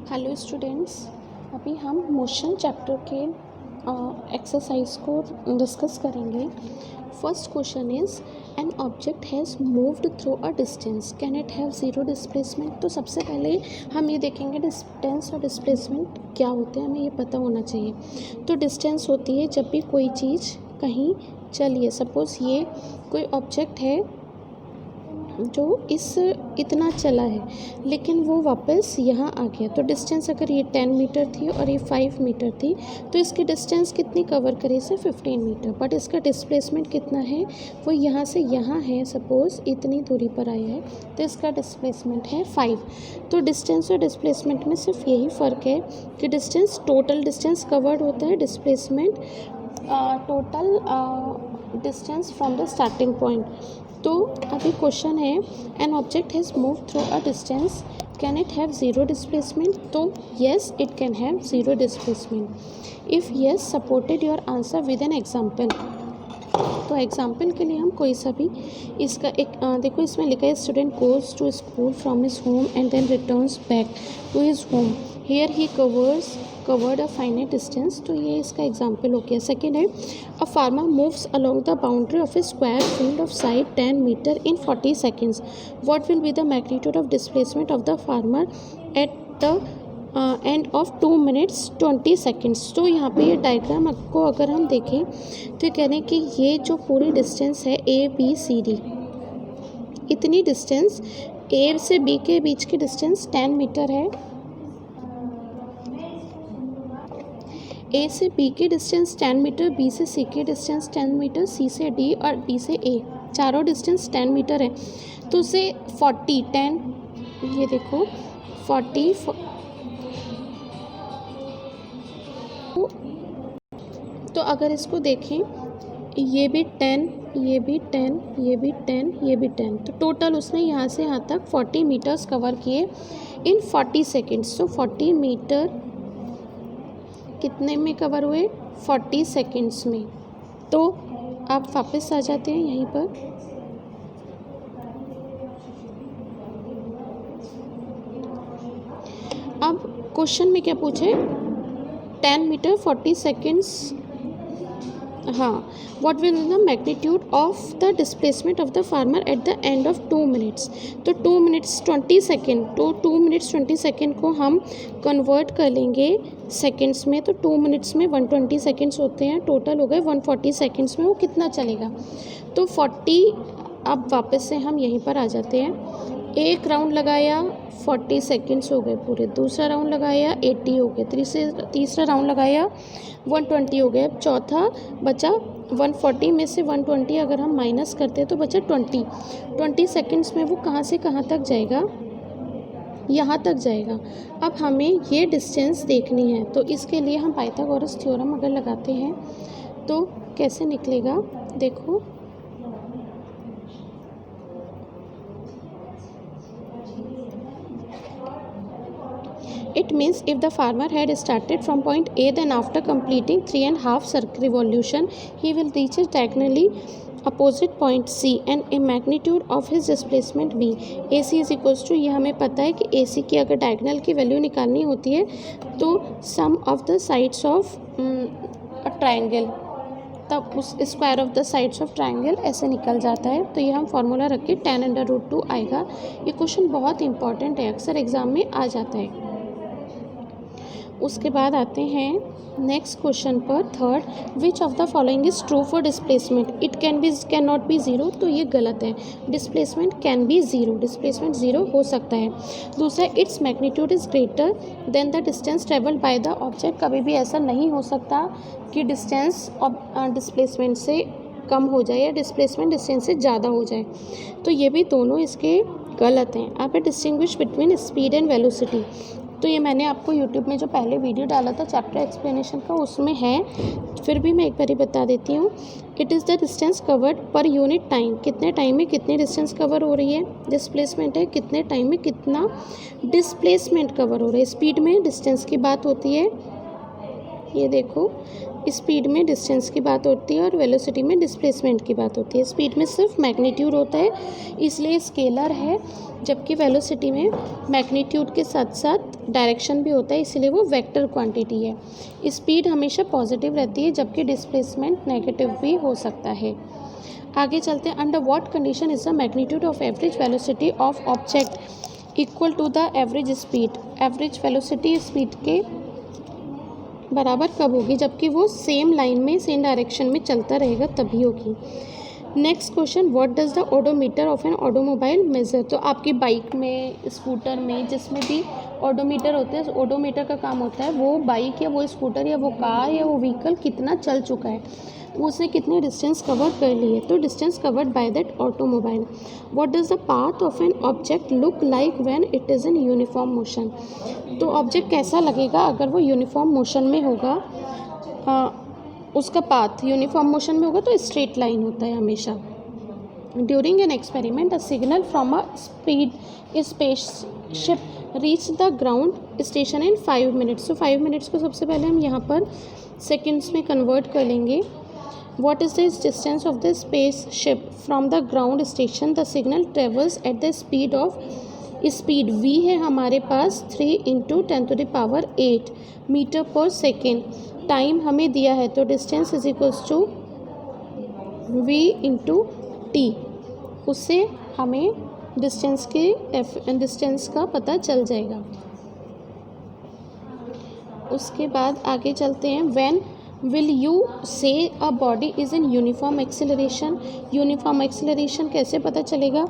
Hello students, अभी हम motion chapter के एक्सरसाइज को डिस्कस करेंगे। First question is an object has moved through a distance, can it have zero displacement. तो सबसे पहले हम ये देखेंगे डिस्टेंस और डिस्प्लेसमेंट क्या होते हैं, हमें ये पता होना चाहिए। तो डिस्टेंस होती है जब भी कोई चीज़ कहीं चलिए, सपोज़ ये कोई ऑब्जेक्ट है जो इतना चला है लेकिन वो वापस यहाँ आ गया, तो डिस्टेंस अगर ये 10 मीटर थी और ये 5 मीटर थी तो इसकी डिस्टेंस कितनी कवर करे, इसे 15 मीटर। बट इसका डिस्प्लेसमेंट कितना है, वो यहाँ से यहाँ है, सपोज़ इतनी दूरी पर आया है तो इसका डिस्प्लेसमेंट है 5। तो डिस्टेंस और डिस्प्लेसमेंट में सिर्फ यही फ़र्क है कि डिस्टेंस टोटल डिस्टेंस कवर्ड होता है, displacement total distance from the starting point. तो अभी क्वेश्चन है an object has move through a distance, can it have zero displacement. तो yes it can have zero displacement. If yes supported your answer with an example. तो example के लिए हम कोई सा भी इसका एक देखो इसमें लिखा है student goes to school from his home and then returns back to his home, here he covered a finite distance. तो ये इसका एग्जाम्पल हो गया। सेकेंड है a farmer moves along the boundary of a square field of side 10 metre in 40 seconds. What will be the magnitude of displacement of the farmer at the end of 2 minutes 20 seconds। तो यहाँ पे ये diagram को अगर हम देखें तो कह रहे हैं कि ये जो पूरी डिस्टेंस है ए बी सी डी, इतनी डिस्टेंस ए से बी के बीच की डिस्टेंस 10 मीटर है, ए से बी की डिस्टेंस 10 मीटर, बी से सी की डिस्टेंस 10 मीटर, सी से डी और डी से ए, चारों डिस्टेंस 10 मीटर है। तो उसे 40 10 ये देखो 40 तो अगर इसको देखें ये भी 10 ये भी 10 ये भी 10 ये भी 10, तो टोटल उसने यहाँ से यहाँ तक 40 मीटर्स कवर किए इन 40 सेकेंड्स। तो 40 मीटर कितने में कवर हुए, 40 सेकेंड्स में। तो आप वापस आ जाते हैं यहीं पर। अब क्वेश्चन में क्या पूछे, 10 मीटर 40 सेकेंड्स, हाँ, what will the magnitude of the displacement of the farmer at the end of 2 minutes। तो 2 minutes 20 सेकेंड, तो 2 minutes 20 सेकेंड को हम कन्वर्ट कर लेंगे सेकेंड्स में, तो 2 minutes में 120 सेकेंड्स होते हैं, टोटल हो गए 140 सेकेंड्स में वो कितना चलेगा। तो 40, अब वापस से हम यहीं पर आ जाते हैं। एक राउंड लगाया 40 सेकेंड्स हो गए पूरे, दूसरा राउंड लगाया 80 हो गए, तीसरा राउंड लगाया 120 हो गए। अब चौथा बचा 140 में से 120 अगर हम माइनस करते हैं तो बचा 20 सेकेंड्स में वो कहाँ से कहाँ तक जाएगा, यहाँ तक जाएगा। अब हमें ये डिस्टेंस देखनी है, तो इसके लिए हम पाइथागोरस थ्योरम अगर लगाते हैं तो कैसे निकलेगा, देखो It means if the farmer had started from point A, then after completing 3.5 circle revolution, he will reach his diagonally opposite point C and a magnitude of his displacement B. AC is equals to, ये हमें पता है कि AC की अगर diagonal की value निकालनी होती है तो sum of the sides of a triangle, तब उस square of the sides of triangle ऐसे निकल जाता है। तो ये हम फार्मूला रख के 10√2 आएगा। ये क्वेश्चन बहुत इंपॉर्टेंट है, अक्सर एग्जाम में आ जाता है। उसके बाद आते हैं नेक्स्ट क्वेश्चन पर, third, which of the following is true for displacement, it can not be zero. तो ये गलत है, displacement can be zero, displacement zero हो सकता है। दूसरा, its magnitude is greater than the distance travelled by the object. कभी भी ऐसा नहीं हो सकता कि डिस्टेंस डिस्प्लेसमेंट से कम हो जाए या डिस्प्लेसमेंट डिस्टेंस से ज़्यादा हो जाए। तो ये भी दोनों इसके गलत हैं। आप distinguish between speed and velocity, तो ये मैंने आपको यूट्यूब में जो पहले वीडियो डाला था चैप्टर एक्सप्लेनेशन का उसमें है, फिर भी मैं एक बार ही बता देती हूँ। It is the distance covered per unit time, कितने टाइम में कितनी डिस्टेंस कवर हो रही है। डिस्प्लेसमेंट है कितने टाइम में कितना डिस्प्लेसमेंट कवर हो रहा है। स्पीड में डिस्टेंस की बात होती है, ये देखो, स्पीड में डिस्टेंस की बात होती है और वेलोसिटी में डिस्प्लेसमेंट की बात होती है। स्पीड में सिर्फ मैग्नीट्यूड होता है, इसलिए स्केलर है, जबकि वेलोसिटी में मैग्नीट्यूड के साथ साथ डायरेक्शन भी होता है, इसलिए वो वेक्टर क्वांटिटी है। स्पीड हमेशा पॉजिटिव रहती है, जबकि डिस्प्लेसमेंट नेगेटिव भी हो सकता है। आगे चलते हैं। Under what condition is the magnitude of average velocity of object equal to the average speed. Average velocity speed के बराबर कब होगी, जबकि वो सेम लाइन में सेम डायरेक्शन में चलता रहेगा तभी होगी। Next question, what does the odometer of an automobile measure. तो आपकी बाइक में, स्कूटर में, जिसमें भी ओडोमीटर होते हैं, ओडोमीटर का काम होता है वो बाइक या वो स्कूटर या वो कार या वो व्हीकल कितना चल चुका है, उसने कितनी डिस्टेंस कवर कर ली है। तो distance covered by that automobile. What does the path of an object look like when it is in uniform motion. तो ऑब्जेक्ट कैसा लगेगा अगर वो यूनिफॉर्म मोशन में होगा। उसका पाथ यूनिफॉर्म मोशन में होगा तो स्ट्रेट लाइन होता है हमेशा। During an experiment a signal from a spaceship reach the ground station in 5 minutes. तो 5 मिनट्स को सबसे पहले हम यहाँ पर सेकेंड्स में कन्वर्ट कर लेंगे। What is the distance of the spaceship from the ground station? The signal travels at the speed of v है हमारे पास 3 × 10⁸ मीटर पर सेकेंड। टाइम हमें दिया है तो distance is equals to v × t। उससे हमें डिस्टेंस का पता चल जाएगा। उसके बाद आगे चलते हैं। When will you say a body is in uniform acceleration. Uniform acceleration कैसे पता चलेगा।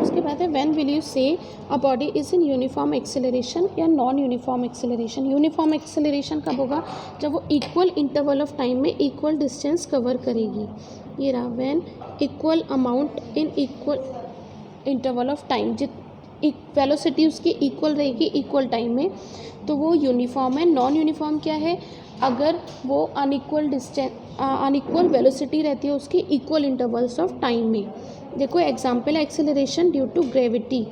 उसके बाद है when will you say a body is in uniform acceleration या non uniform acceleration. Uniform acceleration कब होगा, जब वो इक्वल इंटरवल ऑफ टाइम में इक्वल डिस्टेंस कवर करेगी। ये रहा, when equal amount in equal interval of time, velocity उसकी इक्वल रहेगी इक्वल टाइम में, तो वो यूनिफॉर्म है। नॉन यूनिफॉर्म क्या है, अगर वो अनइक्वल वेलोसिटी रहती है उसकी इक्वल इंटरवल्स ऑफ टाइम में। देखो एग्जांपल है acceleration due to gravity.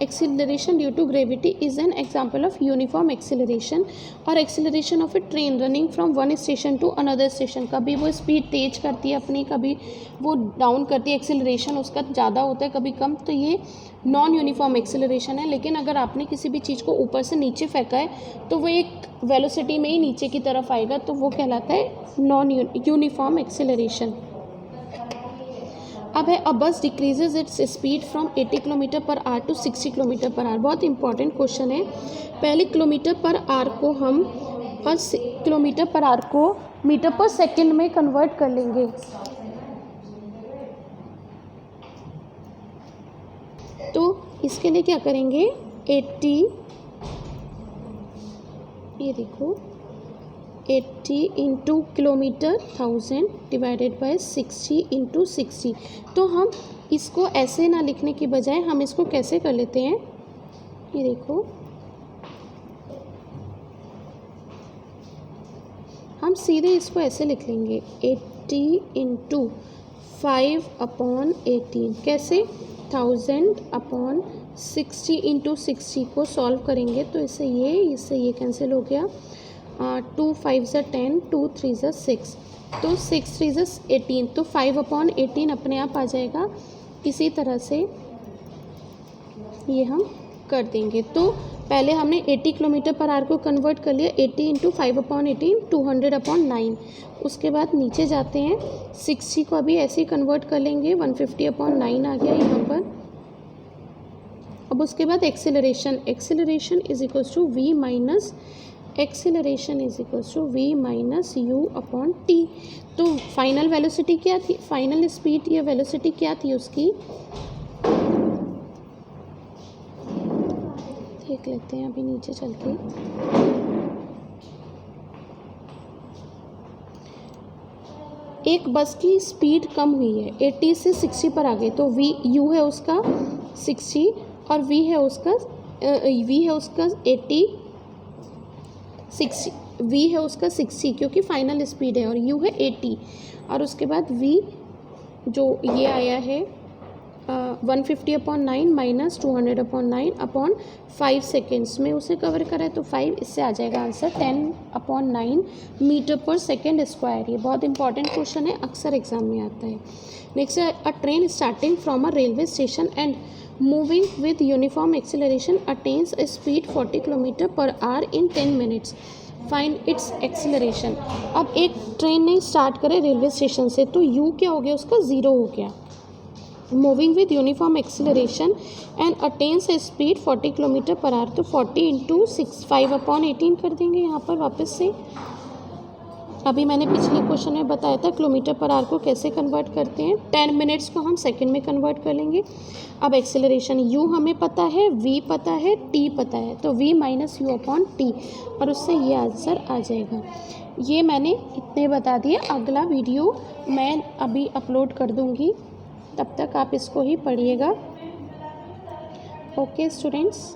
Acceleration due to gravity is an example of uniform acceleration. और acceleration of a train running from one station to another station, कभी वो speed तेज करती है अपनी, कभी वो डाउन करती है, एक्सेलरेशन उसका ज़्यादा होता है कभी कम, तो ये नॉन यूनिफॉर्म एक्सेलरेशन है। लेकिन अगर आपने किसी भी चीज़ को ऊपर से नीचे फेंका है तो वो एक वेलोसिटी में ही नीचे की तरफ आएगा, तो वो कहलाता है नॉन यूनिफॉर्म एक्सेलरेशन। अब है a bus decreases its speed from 80 km/h to 60 km/h। बहुत इंपॉर्टेंट क्वेश्चन है। पहले km/h को हम और km/h को मीटर पर सेकेंड में कन्वर्ट कर लेंगे। तो इसके लिए क्या करेंगे, 80, ये देखो 80 × किलोमीटर 1000 डिवाइडेड बाय 60 × 60। तो हम इसको ऐसे ना लिखने की बजाय हम इसको कैसे कर लेते हैं, ये देखो हम सीधे इसको ऐसे लिख लेंगे 80 × 5/18। कैसे, 1000/60 × 60 को सॉल्व करेंगे तो इससे ये कैंसिल हो गया। 2 5 ज़ा 10, 2 3 ज़ा 6, तो 6 3 ज़ा 18, तो 5/18 अपने आप आ जाएगा। इसी तरह से ये हम कर देंगे। तो पहले हमने 80 km/h को कन्वर्ट कर लिया, 80 × 5/18 200/9। उसके बाद नीचे जाते हैं, 60 को अभी ऐसे ही कन्वर्ट कर लेंगे, 150/9 आ गया यहाँ पर। अब उसके बाद acceleration is equals to v minus u/t। तो फाइनल वेलोसिटी क्या थी, फाइनल स्पीड या वेलोसिटी क्या थी उसकी, देख लेते हैं अभी नीचे चल के। एक बस की स्पीड कम हुई है, 80 से 60 पर आ गई, तो u है उसका 60 और v है उसका 80, 60 v है उसका 60 क्योंकि फाइनल स्पीड है, और u है 80। और उसके बाद v जो ये आया है 150/9 माइनस 200/9 अपॉन 5 सेकेंड्स में उसे कवर करें तो 5, इससे आ जाएगा answer 10/9 metre per second square. ये बहुत इंपॉर्टेंट क्वेश्चन है, अक्सर एग्जाम में आता है। नेक्स्ट है अ train starting from a railway station and moving with uniform acceleration attains a speed 40 km/h in 10 minutes. Find its acceleration. अब एक ट्रेन ने स्टार्ट करे रेलवे स्टेशन से तो यू क्या हो गया उसका 0 हो गया। Moving with uniform acceleration and attains A speed 40 km/h, तो 40 × 6 5/18 कर देंगे यहाँ पर वापस से। अभी मैंने पिछले क्वेश्चन में बताया था km/h को कैसे कन्वर्ट करते हैं। 10 मिनट्स को हम सेकंड में कन्वर्ट कर लेंगे। अब एक्सेलरेशन u हमें पता है, v पता है, t पता है, तो v - u/t और उससे ये आंसर आ जाएगा। ये मैंने इतने बता दिए। अगला वीडियो मैं अभी अपलोड कर दूँगी, तब तक आप इसको ही पढ़िएगा। Okay students.